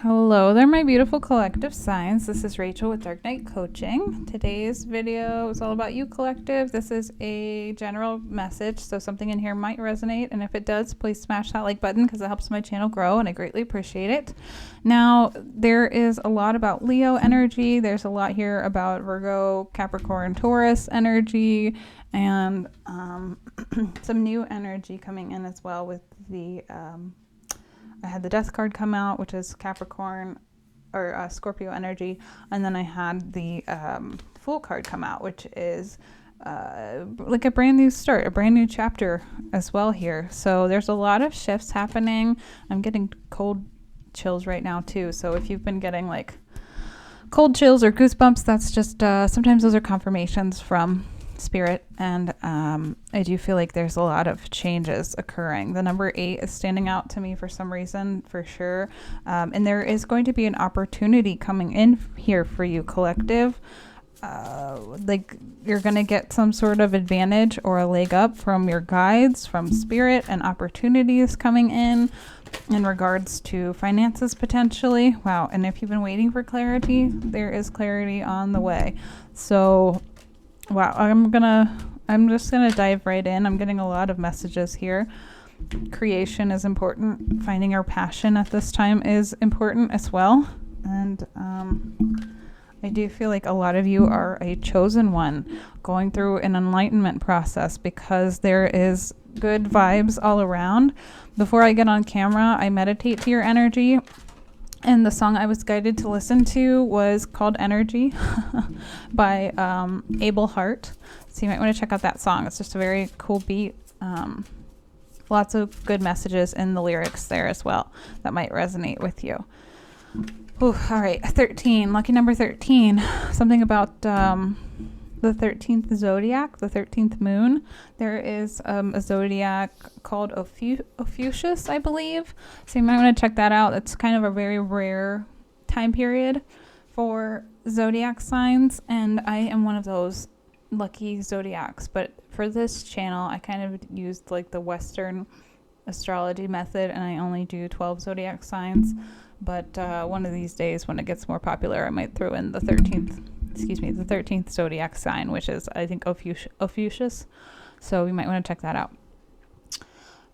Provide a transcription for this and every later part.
Hello there, my beautiful collective signs. This is Rachel with Dark Knight Coaching. Today's video is all about you, collective. This is a general message, so something in here might resonate, and if it does, please smash that like button because it helps my channel grow and I greatly appreciate it. Now, there is a lot about Leo energy. There's a lot here about Virgo, Capricorn, Taurus energy, and some new energy coming in as well with the I had the Death card come out, which is Capricorn or Scorpio energy, and then I had the Fool card come out, which is like a brand new start, a brand new chapter as well here. So there's a lot of shifts happening. I'm getting cold chills right now too. So if you've been getting like cold chills or goosebumps, that's just sometimes those are confirmations from Spirit, and I do feel like there's a lot of changes occurring. The number 8 is standing out to me for some reason, for sure, and there is going to be an opportunity coming in here for you, collective. Like you're going to get some sort of advantage or a leg up from your guides, from Spirit, and opportunities coming in regards to finances potentially. Wow. And if you've been waiting for clarity, there is clarity on the way. So wow, I'm just gonna dive right in. I'm getting a lot of messages here. Creation is important. Finding our passion at this time is important as well. And I do feel like a lot of you are a chosen one going through an enlightenment process because there is good vibes all around. Before I get on camera, I meditate to your energy. And the song I was guided to listen to was called Energy by Abel Hart. So you might want to check out that song. It's just a very cool beat. Lots of good messages in the lyrics there as well that might resonate with you. Ooh, all right, 13, lucky number 13. Something about the 13th zodiac, the 13th moon. There is a zodiac called Ophiuchus, I believe. So you might want to check that out. It's kind of a very rare time period for zodiac signs, and I am one of those lucky zodiacs. But for this channel, I kind of used like the Western astrology method, and I only do 12 zodiac signs. But one of these days when it gets more popular, I might throw in the 13th zodiac sign, which is, I think, Ophiuchus. So you might want to check that out.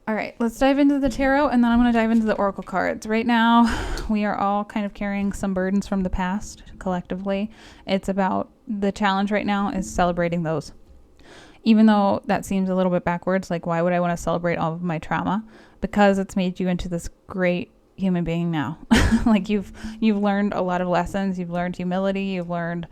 All right, let's dive into the tarot, and then I'm going to dive into the oracle cards. Right now, we are all kind of carrying some burdens from the past collectively. It's about the challenge right now is celebrating those. Even though that seems a little bit backwards, like why would I want to celebrate all of my trauma? Because it's made you into this great human being now. Like you've learned a lot of lessons. You've learned humility. You've learned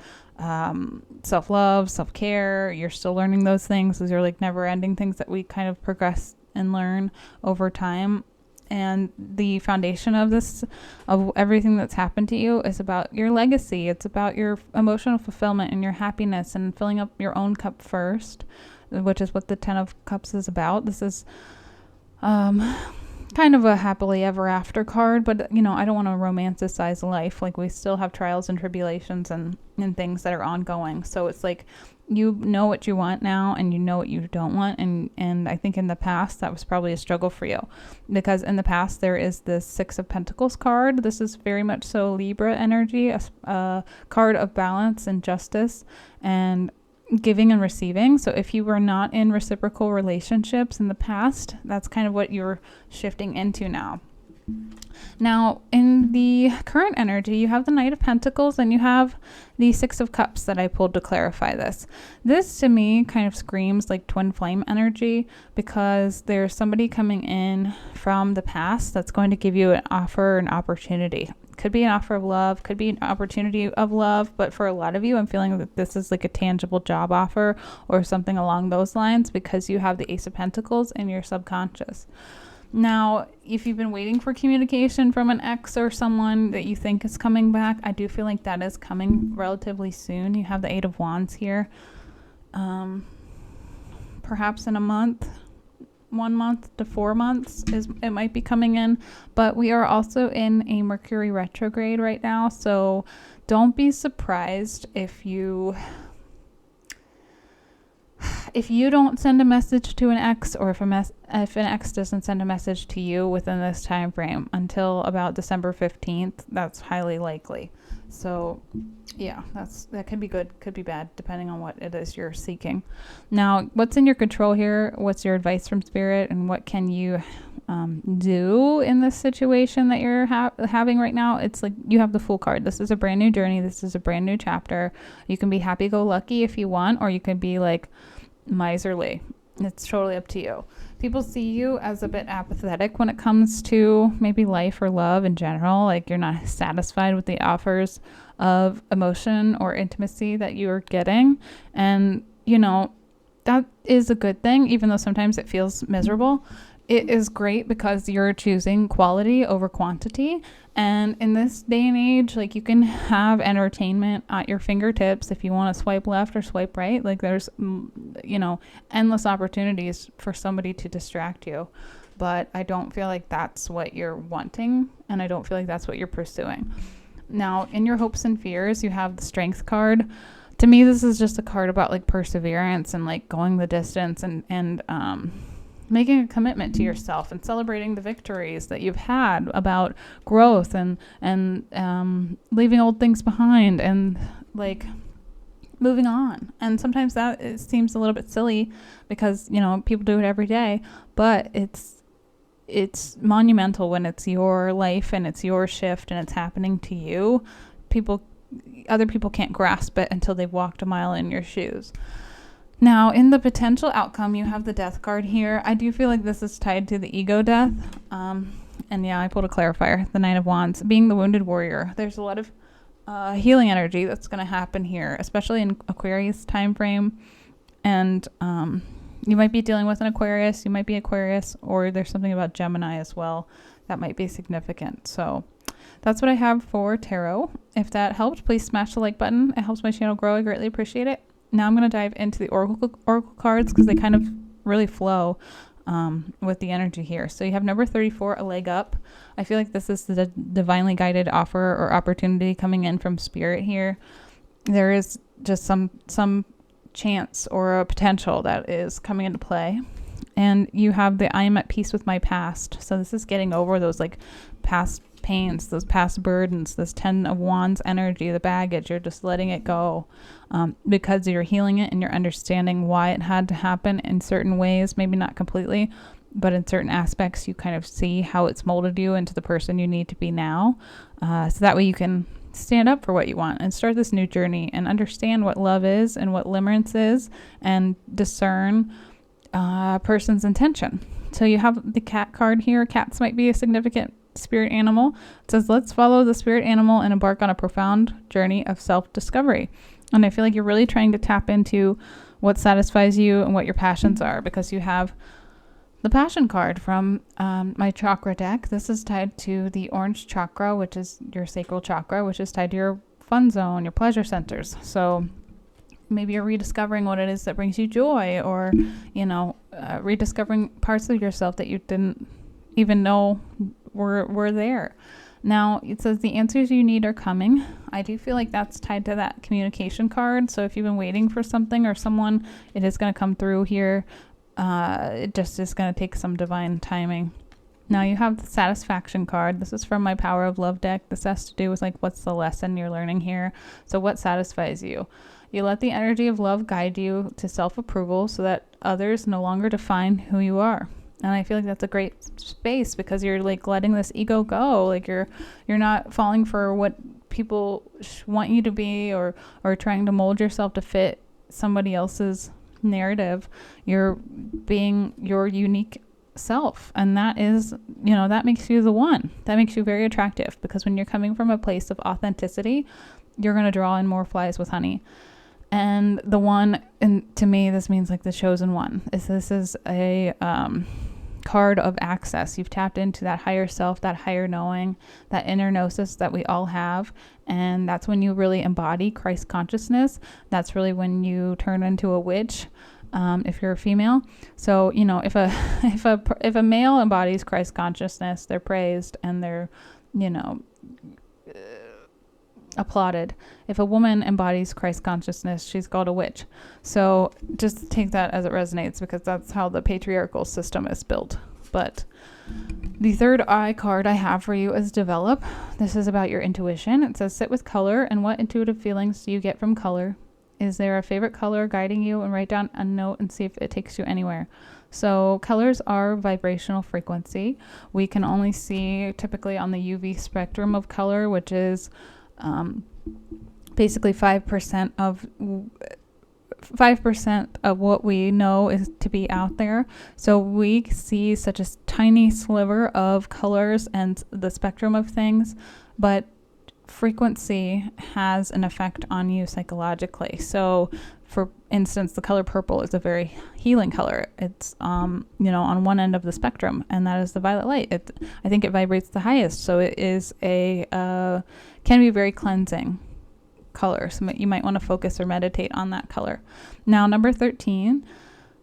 self-love, self-care. You're still learning those things. Those are like never-ending things that we kind of progress and learn over time. And the foundation of this, of everything that's happened to you, is about your legacy. It's about your emotional fulfillment and your happiness and filling up your own cup first, which is what the 10 of Cups is about. This is kind of a happily ever after card, but you know, I don't want to romanticize life. Like we still have trials and tribulations and things that are ongoing. So it's like, you know what you want now and you know what you don't want. And I think in the past that was probably a struggle for you, because in the past there is this 6 of Pentacles card. This is very much so Libra energy, a card of balance and justice and giving and receiving. So if you were not in reciprocal relationships in the past, that's kind of what you're shifting into now. Now, in the current energy, you have the Knight of Pentacles and you have the 6 of Cups that I pulled to clarify this. This to me kind of screams like twin flame energy, because there's somebody coming in from the past that's going to give you an offer, an opportunity. Could be an offer of love, could be an opportunity of love, but for a lot of you, I'm feeling that this is like a tangible job offer or something along those lines, because you have the Ace of Pentacles in your subconscious. Now, if you've been waiting for communication from an ex or someone that you think is coming back, I do feel like that is coming relatively soon. You have the 8 of Wands here. Perhaps in a month. 1 month to 4 months it might be coming in, but we are also in a Mercury retrograde right now, so don't be surprised if if you don't send a message to an ex, or if an ex doesn't send a message to you within this time frame until about December 15th, that's highly likely. So yeah, that could be good, could be bad, depending on what it is you're seeking. Now, what's in your control here? What's your advice from Spirit, and what can you do in this situation that you're having right now? It's like you have the Fool card. This is a brand new journey. This is a brand new chapter. You can be happy-go-lucky if you want, or you can be like miserly. It's totally up to you. People see you as a bit apathetic when it comes to maybe life or love in general. Like you're not satisfied with the offers of emotion or intimacy that you're getting. And, that is a good thing, even though sometimes it feels miserable. It is great because you're choosing quality over quantity. And in this day and age, like you can have entertainment at your fingertips if you want to swipe left or swipe right. Like there's, endless opportunities for somebody to distract you. But I don't feel like that's what you're wanting. And I don't feel like that's what you're pursuing. Now, in your hopes and fears, you have the Strength card. To me, this is just a card about like perseverance and like going the distance and making a commitment to yourself and celebrating the victories that you've had about growth and leaving old things behind and like moving on. And sometimes that it seems a little bit silly because, people do it every day, but it's monumental when it's your life and it's your shift and it's happening to you. Other people can't grasp it until they've walked a mile in your shoes. Now, in the potential outcome, you have the Death card here. I do feel like this is tied to the ego death. And yeah, I pulled a clarifier, the Nine of Wands, being the wounded warrior. There's a lot of healing energy that's going to happen here, especially in Aquarius time frame. And you might be dealing with an Aquarius, you might be Aquarius, or there's something about Gemini as well that might be significant. So that's what I have for tarot. If that helped, please smash the like button. It helps my channel grow. I greatly appreciate it. Now I'm going to dive into the oracle cards because they kind of really flow with the energy here. So you have number 34, a leg up. I feel like this is the divinely guided offer or opportunity coming in from Spirit here. There is just some chance or a potential that is coming into play. And you have the I am at peace with my past. So this is getting over those like past pains, those past burdens, this 10 of Wands energy, the baggage. You're just letting it go because you're healing it and you're understanding why it had to happen in certain ways, maybe not completely, but in certain aspects you kind of see how it's molded you into the person you need to be now. So that way you can stand up for what you want and start this new journey and understand what love is and what limerence is and discern a person's intention. So you have the Cat card here. Cats might be a significant spirit animal. It says, let's follow the spirit animal and embark on a profound journey of self-discovery. And I feel like you're really trying to tap into what satisfies you and what your passions are, because you have the Passion card from my chakra deck. This is tied to the orange chakra, which is your sacral chakra, which is tied to your fun zone, your pleasure centers. So maybe you're rediscovering what it is that brings you joy, or, rediscovering parts of yourself that you didn't even know were there. Now, it says the answers you need are coming. I do feel like that's tied to that communication card. So if you've been waiting for something or someone, it is going to come through here. It just is going to take some divine timing. Now you have the Satisfaction card. This is from my Power of Love deck. This has to do with like, what's the lesson you're learning here? So what satisfies you? You let the energy of love guide you to self-approval so that others no longer define who you are. And I feel like that's a great space because you're like letting this ego go. Like you're not falling for what people want you to be or trying to mold yourself to fit somebody else's narrative. You're being your unique self. And that is, that makes you the one. That makes you very attractive, because when you're coming from a place of authenticity, you're going to draw in more flies with honey. And the one, and to me, this means like the chosen one. This is a card of access. You've tapped into that higher self, that higher knowing, that inner gnosis that we all have. And that's when you really embody Christ consciousness. That's really when you turn into a witch, if you're a female. So, if a male embodies Christ consciousness, they're praised and they're, applauded. If a woman embodies Christ consciousness, she's called a witch. So just take that as it resonates, because that's how the patriarchal system is built. But the third eye card I have for you is develop. This is about your intuition. It says sit with color, and what intuitive feelings do you get from color? Is there a favorite color guiding you? And write down a note and see if it takes you anywhere. So colors are vibrational frequency. We can only see typically on the UV spectrum of color, which is basically 5% of what we know is to be out there. So we see such a tiny sliver of colors and the spectrum of things, but frequency has an effect on you psychologically. So for instance, the color purple is a very healing color. It's on one end of the spectrum, and that is the violet light. I think it vibrates the highest, so it is can be very cleansing color. So you might want to focus or meditate on that color. Now, number 13,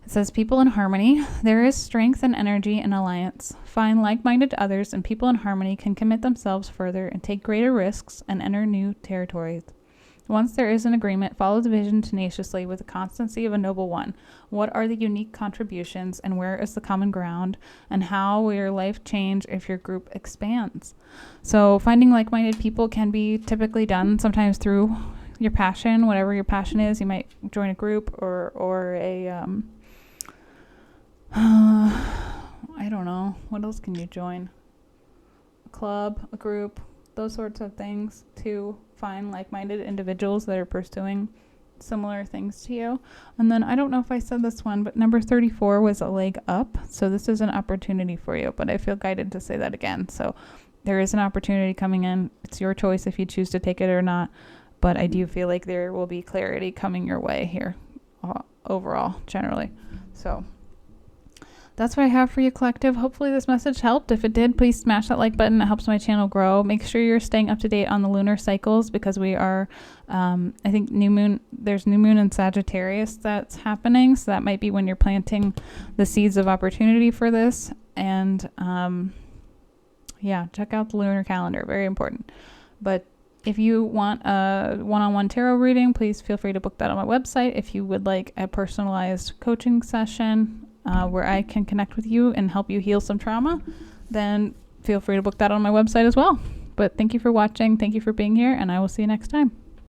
it says people in harmony. There is strength and energy in alliance. Find like-minded others, and people in harmony can commit themselves further and take greater risks and enter new territories. Once there is an agreement, follow the vision tenaciously with the constancy of a noble one. What are the unique contributions, and where is the common ground, and how will your life change if your group expands? So finding like-minded people can be typically done sometimes through your passion, whatever your passion is. You might join a group or a I don't know, what else can you join? A club, a group, those sorts of things to find like-minded individuals that are pursuing similar things to you. And then I don't know if I said this one, but number 34 was a leg up. So this is an opportunity for you, but I feel guided to say that again. So there is an opportunity coming in. It's your choice if you choose to take it or not, but I do feel like there will be clarity coming your way here overall, generally. So that's what I have for you, collective. Hopefully this message helped. If it did, please smash that like button. It helps my channel grow. Make sure you're staying up to date on the lunar cycles, because we are, I think there's new moon in Sagittarius that's happening. So that might be when you're planting the seeds of opportunity for this. And yeah, check out the lunar calendar. Very important. But if you want a one-on-one tarot reading, please feel free to book that on my website. If you would like a personalized coaching session, where I can connect with you and help you heal some trauma, then feel free to book that on my website as well. But thank you for watching. Thank you for being here, and I will see you next time.